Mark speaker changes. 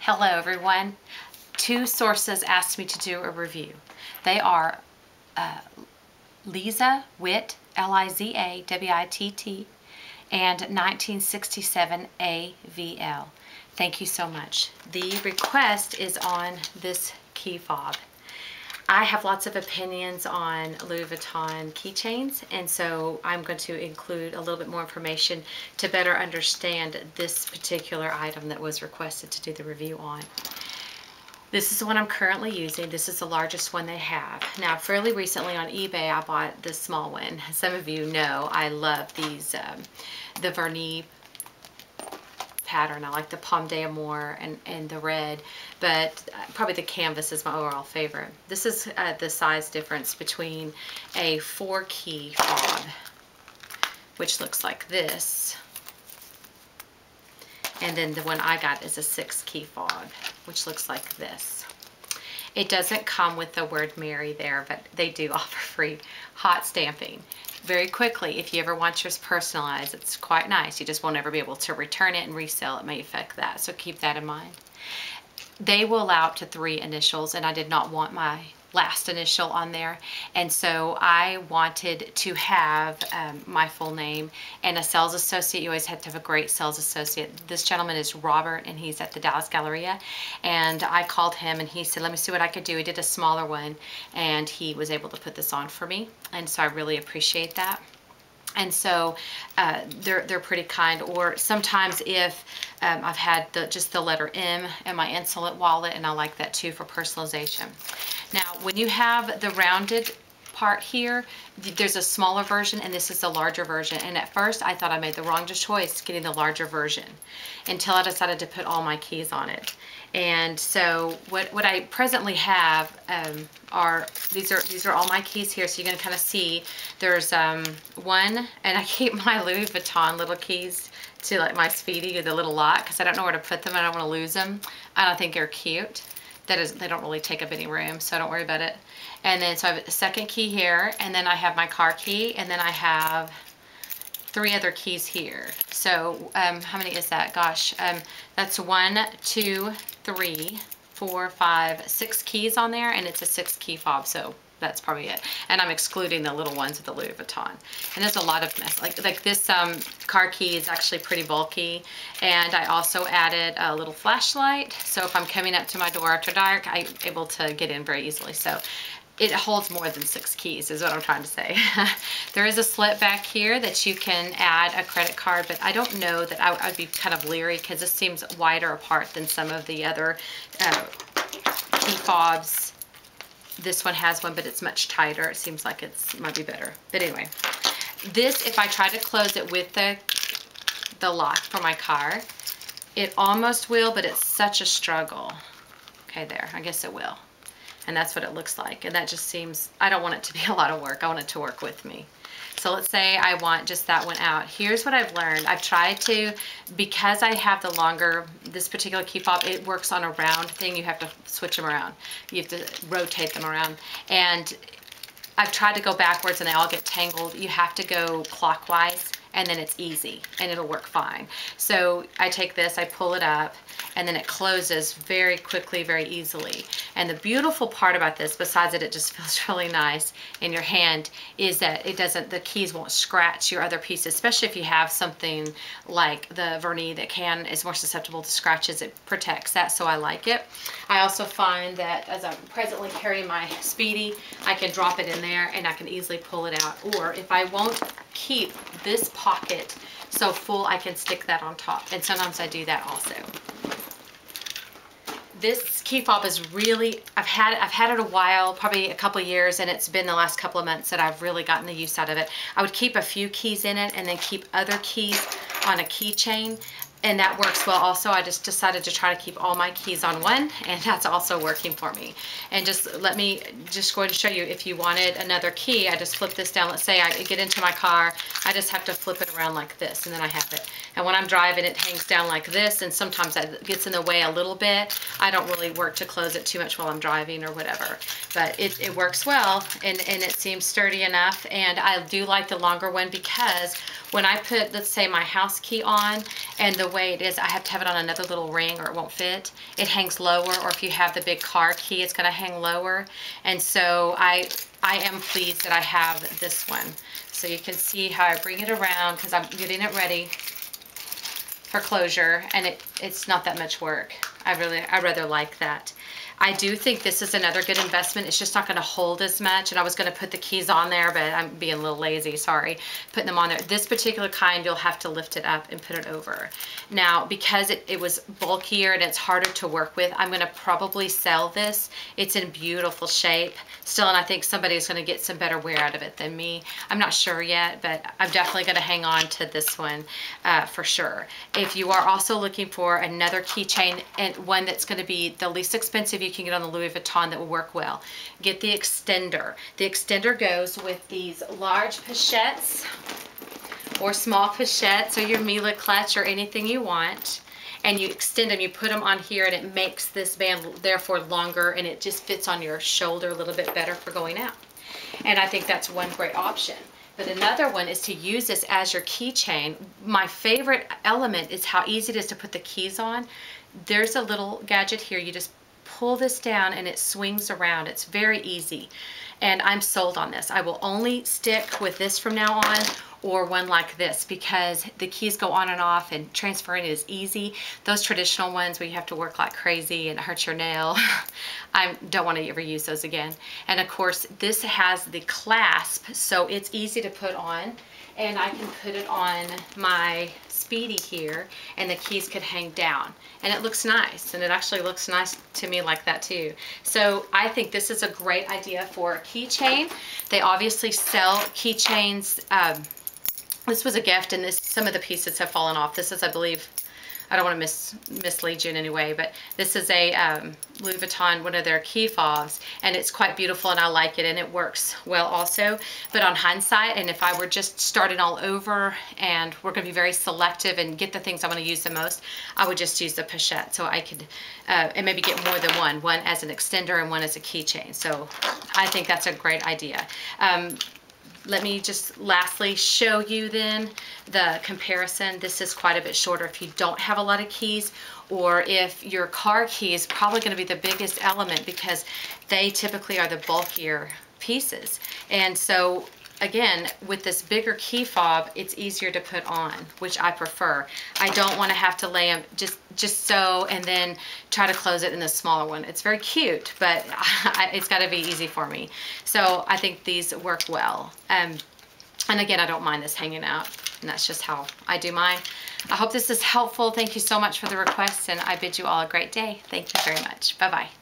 Speaker 1: Hello everyone. Two sources asked me to do a review. They are Liza Witt, Liza-Witt, and 1967 AVL. Thank you so much. The request is on this key fob. I have lots of opinions on Louis Vuitton keychains, and so I'm going to include a little bit more information to better understand this particular item that was requested to do the review on. This is the one I'm currently using. This is the largest one they have. Now, fairly recently on eBay, I bought this small one. Some of you know I love these, the vernis pattern. I like the Pomme d'Amour and the red, but probably the canvas is my overall favorite. This is the size difference between a 4-key fob, which looks like this, and then the one I got is a 6-key fob, which looks like this. It doesn't come with the word Mary there, but they do offer free hot stamping. Very quickly, if you ever want yours personalized, it's quite nice. You just won't ever be able to return it and resell it. May affect that, so keep that in mind. They will allow up to 3 initials, and I did not want my last initial on there, and so I wanted to have my full name and a sales associate. You always have to have a great sales associate. This gentleman is Robert, and he's at the Dallas Galleria, and I called him and he said, let me see what I could do. He did a smaller one, and he was able to put this on for me, and so I really appreciate that. And so they're pretty kind. Or sometimes if I've had just the letter M in my Insolent wallet, and I like that too for personalization. Now, when you have the rounded part here, there's a smaller version, and this is the larger version. And at first, I thought I made the wrong choice getting the larger version until I decided to put all my keys on it. And so what I presently have are these are all my keys here. So you're gonna kind of see there's one, and I keep my Louis Vuitton little keys to like my Speedy or the little lock because I don't know where to put them. I don't want to lose them. I don't think they're cute. That is, they don't really take up any room, so don't worry about it. And then so I have a second key here, and then I have my car key, and then I have 3 other keys here. So how many is that? Gosh, that's 1, 2, 3, 4, 5, 6 keys on there, and it's a 6-key fob, so that's probably it. And I'm excluding the little ones with the Louis Vuitton. And there's a lot of mess. Like this car key is actually pretty bulky. And I also added a little flashlight. So if I'm coming up to my door after dark, I'm able to get in very easily. So it holds more than 6 keys is what I'm trying to say. There is a slit back here that you can add a credit card, but I don't know that I'd be kind of leery because this seems wider apart than some of the other key fobs. This one has one, but it's much tighter. It seems like it might be better. But anyway, this, if I try to close it with the lock for my car, it almost will, but it's such a struggle. Okay, there, I guess it will. And that's what it looks like. And that just seems, I don't want it to be a lot of work. I want it to work with me. So let's say I want just that one out. Here's what I've learned. I've tried to, because I have the longer, this particular key fob, it works on a round thing. You have to switch them around. You have to rotate them around. And I've tried to go backwards and they all get tangled. You have to go clockwise, and then it's easy and it'll work fine. So I take this, I pull it up, and then it closes very quickly, very easily. And the beautiful part about this, besides that it just feels really nice in your hand, is that it doesn't, the keys won't scratch your other pieces, especially if you have something like the vernis that is more susceptible to scratches. It protects that, so I like it. I also find that as I'm presently carrying my Speedy, I can drop it in there and I can easily pull it out. Or if I won't keep this pocket so full, I can stick that on top, and sometimes I do that also. This key fob is really, I've had it a while, probably a couple of years, and it's been the last couple of months that I've really gotten the use out of it. I would keep a few keys in it and then keep other keys on a keychain, and that works well also. I just decided to try to keep all my keys on one, and that's also working for me. And just let me just go ahead and show you, if you wanted another key, I just flip this down. Let's say I get into my car, I just have to flip it around like this, and then I have it. And when I'm driving, it hangs down like this, and sometimes that gets in the way a little bit. I don't really work to close it too much while I'm driving or whatever, but it works well, and it seems sturdy enough. And I do like the longer one because when I put, let's say, my house key on, and the way it is, I have to have it on another little ring or it won't fit. It hangs lower, or if you have the big car key, it's going to hang lower. And so I am pleased that I have this one. So you can see how I bring it around because I'm getting it ready for closure, and it's not that much work. I rather like that. I do think this is another good investment. It's just not going to hold as much, and I was going to put the keys on there, but I'm being a little lazy, sorry, putting them on there. This particular kind, you'll have to lift it up and put it over. Now, because it was bulkier and it's harder to work with, I'm going to probably sell this. It's in beautiful shape still, and I think somebody's going to get some better wear out of it than me. I'm not sure yet, but I'm definitely going to hang on to this one for sure. If you are also looking for another keychain, and one that's going to be the least expensive you can get on the Louis Vuitton that will work well, get the extender. The extender goes with these large pochettes or small pochettes or your Mila clutch or anything you want, and you extend them, you put them on here, and it makes this band therefore longer, and it just fits on your shoulder a little bit better for going out. And I think that's one great option. But another one is to use this as your keychain. My favorite element is how easy it is to put the keys on. There's a little gadget here. You just pull this down and it swings around. It's very easy. And I'm sold on this. I will only stick with this from now on, or one like this, because the keys go on and off and transferring it is easy. Those traditional ones where you have to work like crazy and it hurts your nail, I don't want to ever use those again. And of course, this has the clasp, so it's easy to put on, and I can put it on my Speedy here, and the keys could hang down, and it looks nice, and it actually looks nice to me like that too. So I think this is a great idea for a keychain. They obviously sell keychains. This was a gift, and some of the pieces have fallen off. This is, I believe, I don't want to mislead you in any way, but this is a Louis Vuitton, one of their key fobs, and it's quite beautiful, and I like it, and it works well also. But on hindsight, and if I were just starting all over and we're going to be very selective and get the things I want to use the most, I would just use the pochette, so I could and maybe get more than one as an extender and one as a keychain. So I think that's a great idea. Let me just lastly show you then the comparison. This is quite a bit shorter if you don't have a lot of keys, or if your car key is probably going to be the biggest element, because they typically are the bulkier pieces. And so again, with this bigger key fob, it's easier to put on, which I prefer. I don't want to have to lay them just so and then try to close it in the smaller one. It's very cute, but it's got to be easy for me. So I think these work well. And again, I don't mind this hanging out, and that's just how I do mine. I hope this is helpful. Thank you so much for the requests, and I bid you all a great day. Thank you very much. Bye-bye.